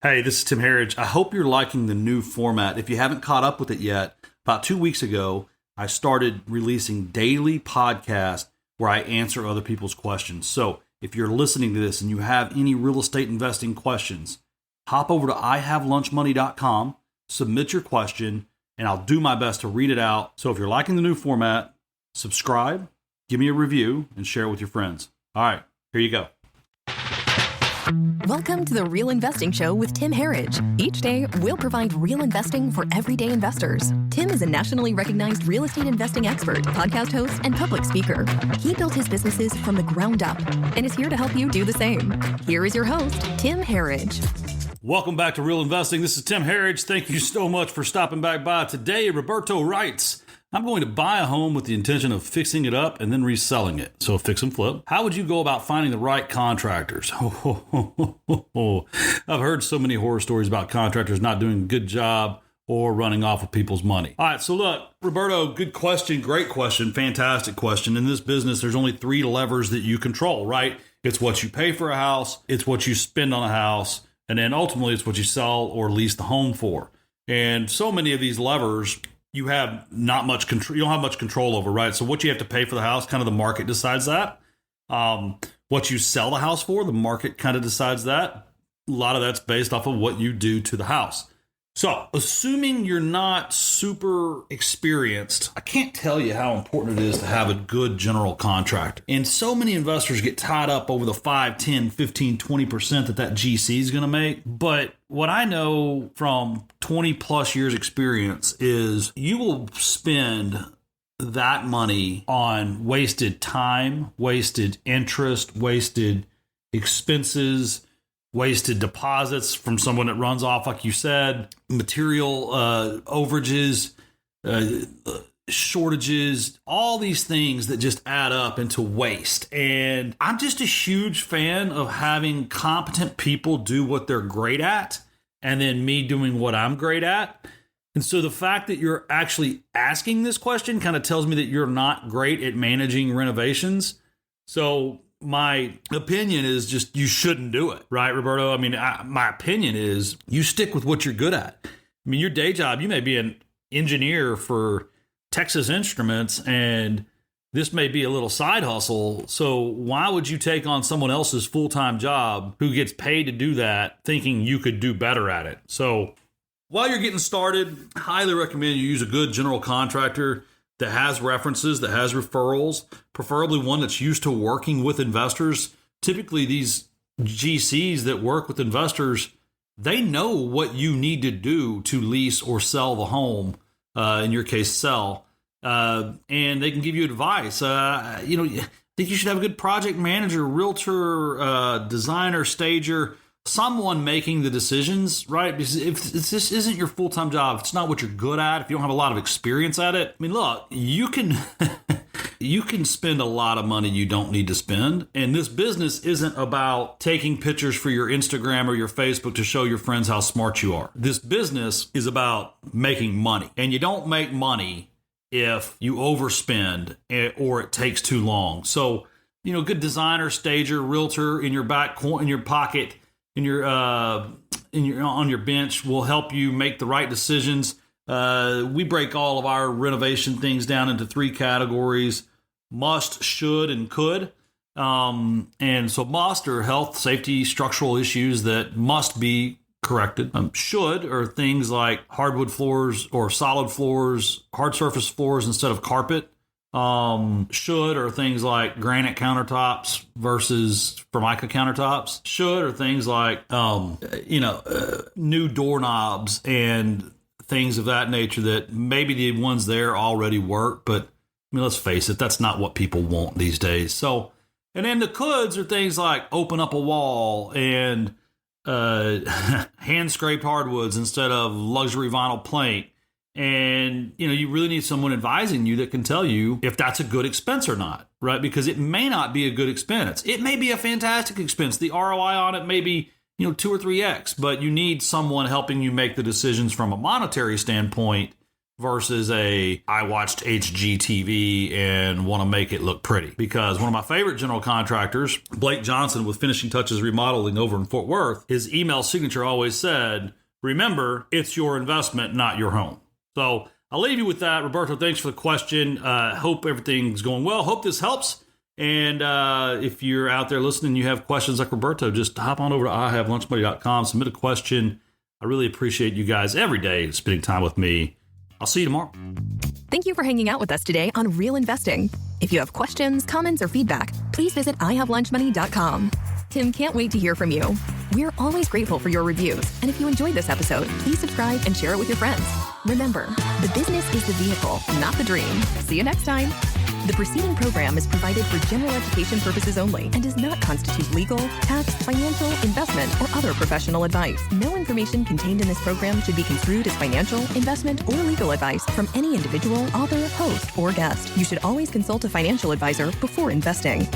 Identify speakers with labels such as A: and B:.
A: Hey, this is Tim Harridge. I hope you're liking the new format. If you haven't caught up with it yet, about 2 weeks ago, I started releasing daily podcasts where I answer other people's questions. So if you're listening to this and you have any real estate investing questions, hop over to ihavelunchmoney.com, submit your question, and I'll do my best to read it out. So if you're liking the new format, subscribe, give me a review, and share it with your friends. All right, here you go.
B: Welcome to the Real Investing Show with Tim Harridge. Each day, we'll provide real investing for everyday investors. Tim is a nationally recognized real estate investing expert, podcast host, and public speaker. He built his businesses from the ground up and is here to help you do the same. Here is your host, Tim Harridge.
A: Welcome back to Real Investing. This is Tim Harridge. Thank you so much for stopping back by. Today, Roberto writes, I'm going to buy a home with the intention of fixing it up and then reselling it. So fix and flip. How would you go about finding the right contractors? I've heard so many horror stories about contractors not doing a good job or running off with people's money. All right, so look, Roberto, good question, great question, fantastic question. In this business, there's only three levers that you control, right? It's what you pay for a house, it's what you spend on a house, and then ultimately it's what you sell or lease the home for. And so many of these levers you have not much control. You don't have much control over, right? So what you have to pay for the house, kind of the market decides that. What you sell the house for, the market kind of decides that. A lot of that's based off of what you do to the house. So assuming you're not super experienced, I can't tell you how important it is to have a good general contractor. And so many investors get tied up over the 5, 10, 15, 20% that GC is going to make. But what I know from 20 plus years experience is you will spend that money on wasted time, wasted interest, wasted expenses, wasted deposits from someone that runs off, like you said, material overages, shortages, all these things that just add up into waste. And I'm just a huge fan of having competent people do what they're great at, and then me doing what I'm great at. And so the fact that you're actually asking this question kind of tells me that you're not great at managing renovations. So my opinion is just you shouldn't do it, right, Roberto? I mean, my opinion is you stick with what you're good at. I mean, your day job, you may be an engineer for Texas Instruments, and this may be a little side hustle. So why would you take on someone else's full-time job who gets paid to do that, thinking you could do better at it? So while you're getting started, I highly recommend you use a good general contractor that has references, that has referrals, preferably one that's used to working with investors. Typically, these GCs that work with investors, they know what you need to do to lease or sell the home, in your case, sell, and they can give you advice. I think you should have a good project manager, realtor, designer, stager, someone making the decisions, right? Because if this isn't your full-time job, if it's not what you're good at, if you don't have a lot of experience at it, I mean, look, you can you can spend a lot of money you don't need to spend. And this business isn't about taking pictures for your Instagram or your Facebook to show your friends how smart you are. This business is about making money. And you don't make money if you overspend or it takes too long. So, good designer, stager, realtor in your in your pocket, on your bench will help you make the right decisions. We break all of our renovation things down into three categories: must, should, and could. And so must are health, safety, structural issues that must be corrected. Should are things like hardwood floors or solid floors, hard surface floors instead of carpet. Should are things like granite countertops versus Formica countertops. Should are things like, new doorknobs and things of that nature that maybe the ones there already work, but let's face it, that's not what people want these days. So, and then the coulds are things like open up a wall and hand scraped hardwoods instead of luxury vinyl plank. And, you really need someone advising you that can tell you if that's a good expense or not, right? Because it may not be a good expense. It may be a fantastic expense. The ROI on it may be, 2 or 3x, but you need someone helping you make the decisions from a monetary standpoint versus I watched HGTV and want to make it look pretty. Because one of my favorite general contractors, Blake Johnson with Finishing Touches Remodeling over in Fort Worth, his email signature always said, remember, it's your investment, not your home. So I'll leave you with that. Roberto, thanks for the question. Hope everything's going well. Hope this helps. And if you're out there listening, you have questions like Roberto, just hop on over to IHaveLunchMoney.com, submit a question. I really appreciate you guys every day spending time with me. I'll see you tomorrow.
B: Thank you for hanging out with us today on Real Investing. If you have questions, comments, or feedback, please visit IHaveLunchMoney.com. Tim can't wait to hear from you. We're always grateful for your reviews. And if you enjoyed this episode, please subscribe and share it with your friends. Remember, the business is the vehicle, not the dream. See you next time. The preceding program is provided for general education purposes only and does not constitute legal, tax, financial, investment, or other professional advice. No information contained in this program should be construed as financial, investment, or legal advice from any individual, author, host, or guest. You should always consult a financial advisor before investing.